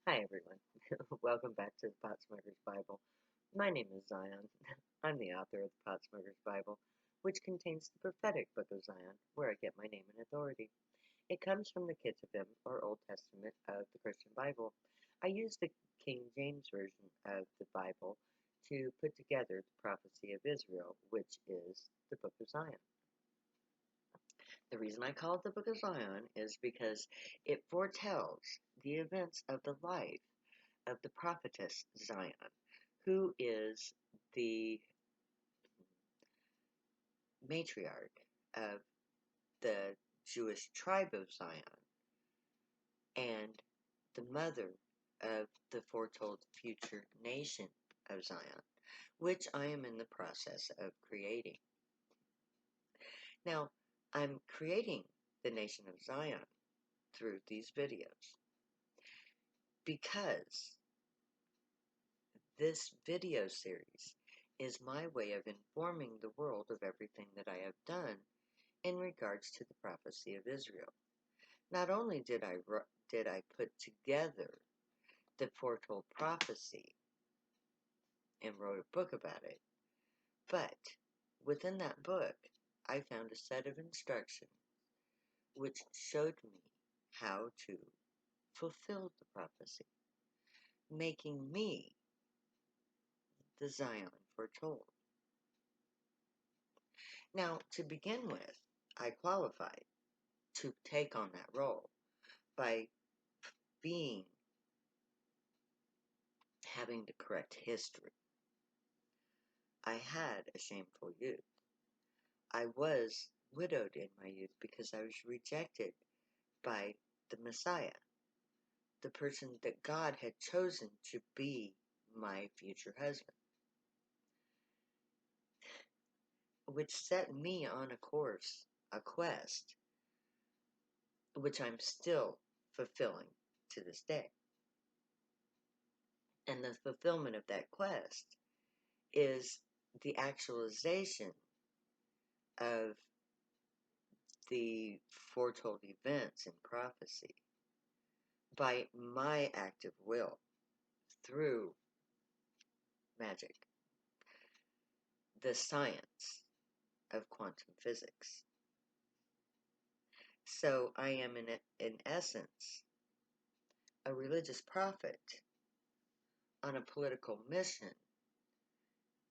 Hi, everyone. Welcome back to the Potsmoker's Bible. My name is Zion. I'm the author of the Potsmoker's Bible, which contains the prophetic book of Zion, where I get my name and authority. It comes from the Ketuvim, or Old Testament, of the Christian Bible. I use the King James Version of the Bible to put together the prophecy of Israel, which is the book of Zion. The reason I call it the book of Zion is because it foretells the events of the life of the prophetess Zion, who is the matriarch of the Jewish tribe of Zion and the mother of the foretold future nation of Zion, which I am in the process of creating. Now, I'm creating the nation of Zion through these videos because this video series is my way of informing the world of everything that I have done in regards to the prophecy of Israel. Not only did I put together the foretold prophecy and wrote a book about it, but within that book, I found a set of instructions which showed me how to fulfill the prophecy, making me the Zion foretold. Now, to begin with, I qualified to take on that role by being having to correct history. I had a shameful youth. I was widowed in my youth because I was rejected by the Messiah, the person that God had chosen to be my future husband, which set me on a course, a quest, which I'm still fulfilling to this day. And the fulfillment of that quest is the actualization of the foretold events in prophecy by my active will through magic, the science of quantum physics. So I am, in essence, a religious prophet on a political mission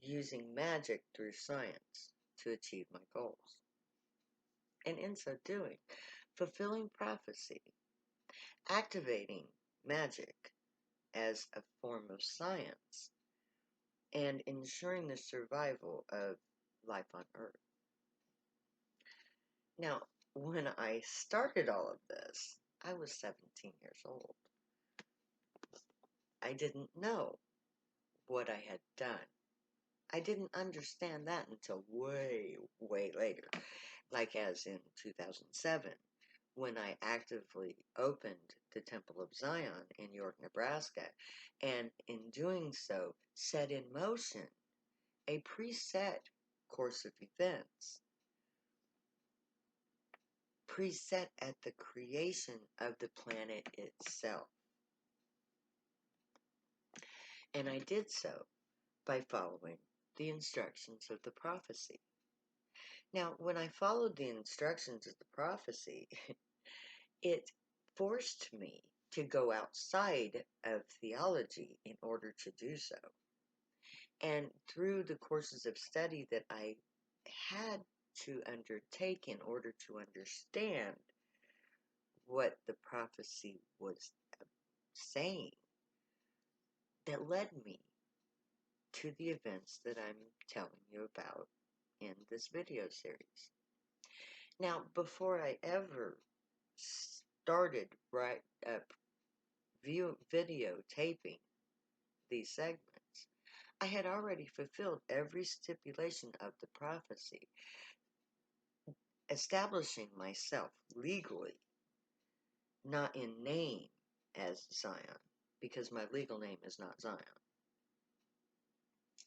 using magic through science to achieve my goals. And in so doing, fulfilling prophecy, activating magic as a form of science, and ensuring the survival of life on Earth. Now, when I started all of this, I was 17 years old. I didn't know what I had done. I didn't understand that until way, way later, like as in 2007, when I actively opened the Temple of Zion in York, Nebraska, and in doing so, set in motion a preset course of events, preset at the creation of the planet itself. And I did so by following the instructions of the prophecy. Now, when I followed the instructions of the prophecy, it forced me to go outside of theology in order to do so. And through the courses of study that I had to undertake in order to understand what the prophecy was saying, that led me to the events that I'm telling you about in this video series. Now, before I ever started videotaping these segments, I had already fulfilled every stipulation of the prophecy, establishing myself legally, not in name as Zion, because my legal name is not Zion,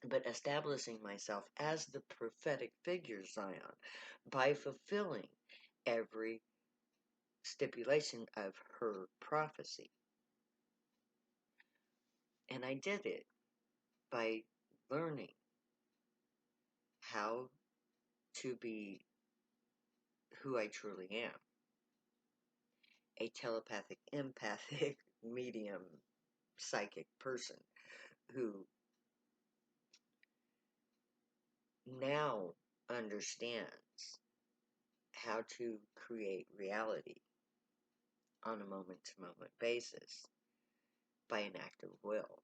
but establishing myself as the prophetic figure Zion by fulfilling every stipulation of her prophecy. And I did it by learning how to be who I truly am, a telepathic, empathic, medium, psychic person who now understands how to create reality on a moment-to-moment basis by an act of will,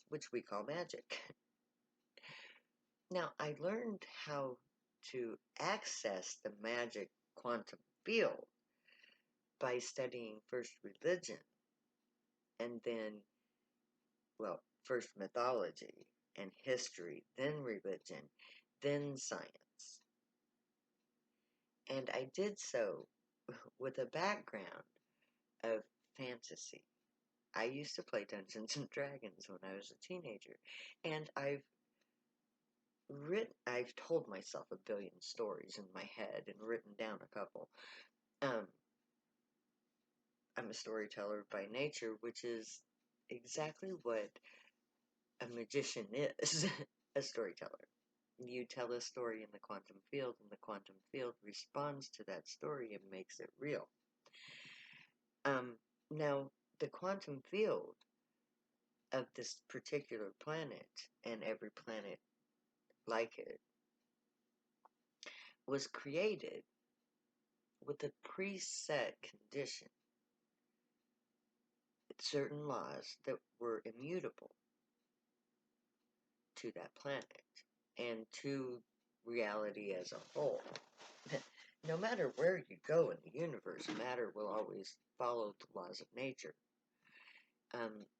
which we call magic. Now, I learned how to access the magic quantum field by studying first religion and then, well, first mythology and history, then religion, then science. And I did so with a background of fantasy. I used to play Dungeons and Dragons when I was a teenager, and I've told myself a billion stories in my head and written down a couple. Um, I'm a storyteller by nature, which is exactly what a magician is, a storyteller. You tell a story in the quantum field, and the quantum field responds to that story and makes it real. Now, the quantum field of this particular planet, and every planet like it, was created with a preset condition, certain laws that were immutable to that planet and to reality as a whole. No matter where you go in the universe, matter will always follow the laws of nature.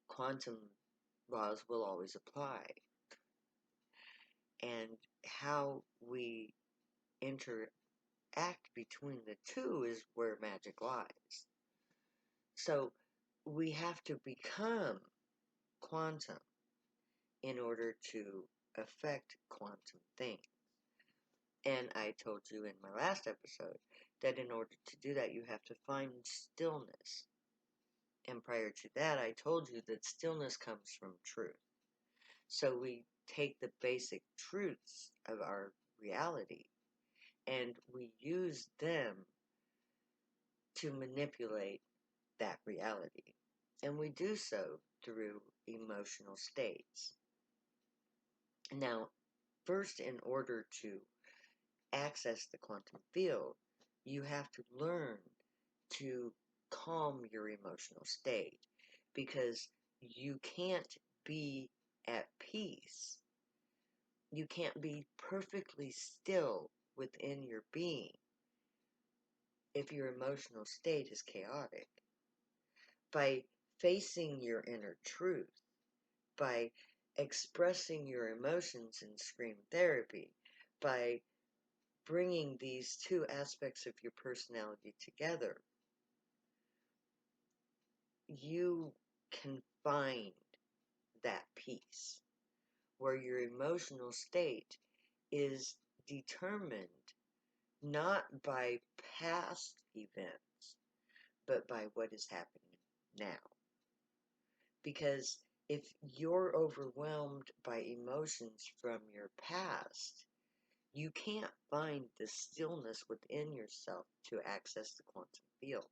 Quantum laws will always apply. And how we interact between the two is where magic lies. So we have to become quantum in order to affect quantum things. And I told you in my last episode that in order to do that, you have to find stillness. And prior to that, I told you that stillness comes from truth. So we take the basic truths of our reality and we use them to manipulate that reality. And we do so through emotional states. Now, first, in order to access the quantum field, you have to learn to calm your emotional state because you can't be at peace. You can't be perfectly still within your being if your emotional state is chaotic. By facing your inner truth, by expressing your emotions in scream therapy, by bringing these two aspects of your personality together, you can find that peace where your emotional state is determined not by past events, but by what is happening now. Because if you're overwhelmed by emotions from your past, you can't find the stillness within yourself to access the quantum field.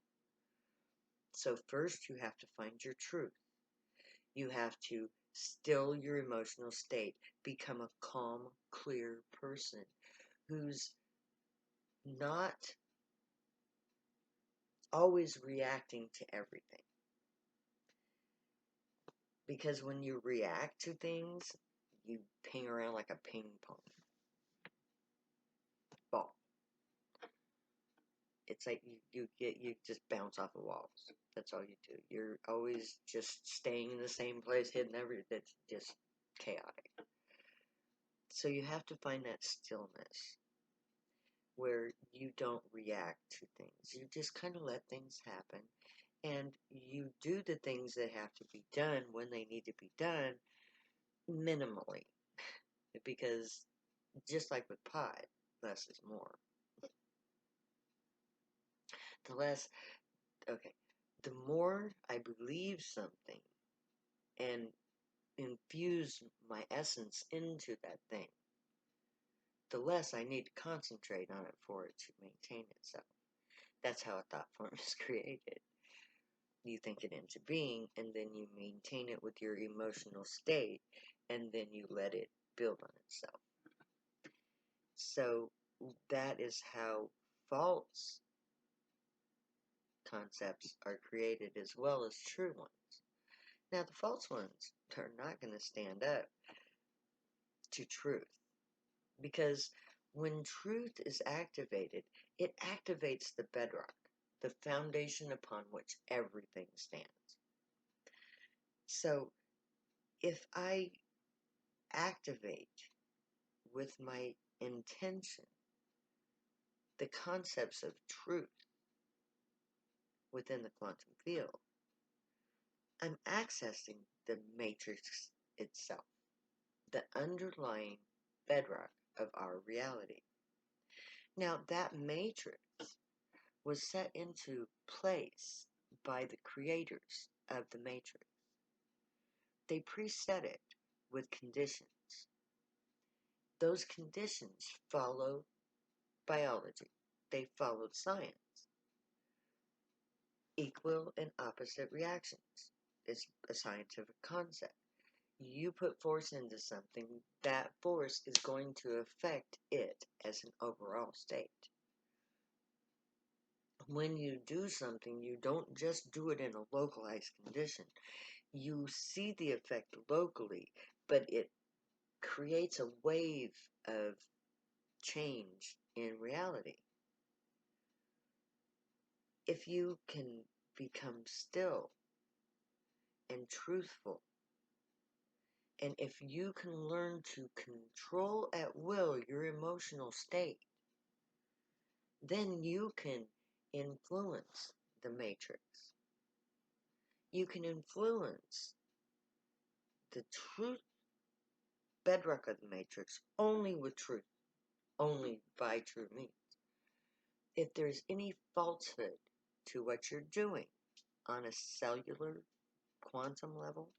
So first you have to find your truth. You have to still your emotional state, become a calm, clear person who's not always reacting to everything. Because when you react to things, you ping around like a ping pong ball. It's like you just bounce off of walls. That's all you do. You're always just staying in the same place, hitting everything. That's just chaotic. So you have to find that stillness where you don't react to things. You just kind of let things happen, and you do the things that have to be done when they need to be done minimally, because just like with pot, less is more. The less, okay, the more I believe something and infuse my essence into that thing, the less I need to concentrate on it for it to maintain itself. That's how a thought form is created. You think it into being, and then you maintain it with your emotional state, and then you let it build on itself. So that is how false concepts are created as well as true ones. Now, the false ones are not going to stand up to truth, because when truth is activated, it activates the bedrock, the foundation upon which everything stands. So if I activate with my intention the concepts of truth within the quantum field, I'm accessing the matrix itself, the underlying bedrock of our reality. Now, that matrix was set into place by the creators of the matrix. They preset it with conditions. Those conditions follow biology. They followed science. Equal and opposite reactions is a scientific concept. You put force into something, that force is going to affect it as an overall state. When you do something, you don't just do it in a localized condition. You see the effect locally, but it creates a wave of change in reality. If you can become still and truthful, and if you can learn to control at will your emotional state, then you can influence the matrix. You can influence the truth bedrock of the matrix only with truth, only by true means. If there's any falsehood to what you're doing on a cellular quantum level,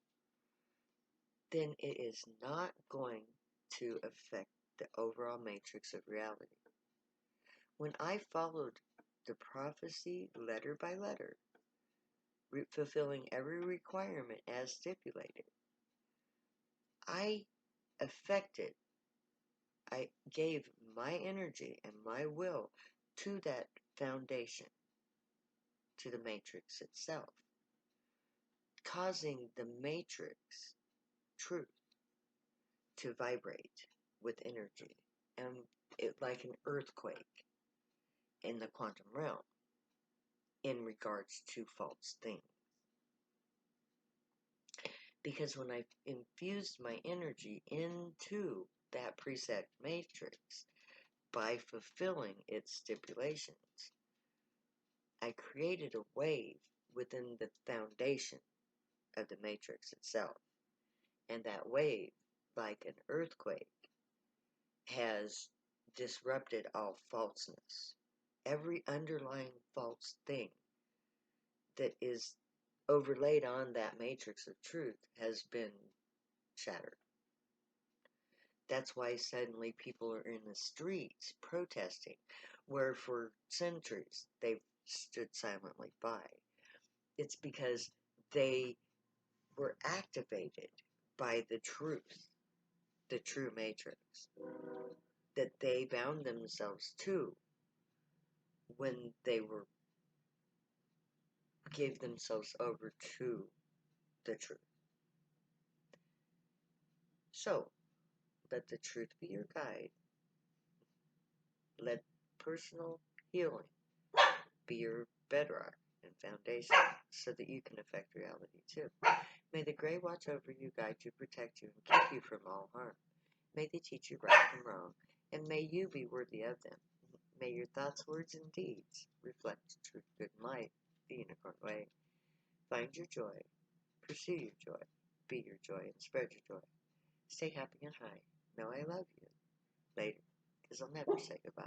then it is not going to affect the overall matrix of reality. When I followed the prophecy letter by letter, fulfilling every requirement as stipulated, I gave my energy and my will to that foundation, to the matrix itself, causing the matrix truth to vibrate with energy, and it like an earthquake in the quantum realm in regards to false things. Because when I infused my energy into that preset matrix by fulfilling its stipulations, I created a wave within the foundation of the matrix itself. And that wave, like an earthquake, has disrupted all falseness. Every underlying false thing that is overlaid on that matrix of truth has been shattered. That's why suddenly people are in the streets protesting, where for centuries they've stood silently by. It's because they were activated by the truth, the true matrix, that they bound themselves to when they gave themselves over to the truth. So, let the truth be your guide. Let personal healing be your bedrock and foundation so that you can affect reality too. May the Grey watch over you, guide you, protect you, and keep you from all harm. May they teach you right from wrong, and may you be worthy of them. May your thoughts, words, and deeds reflect truth, good, and light, the unicorn way. Find your joy, pursue your joy, be your joy, and spread your joy. Stay happy and high. Know I love you. Later, because I'll never say goodbye.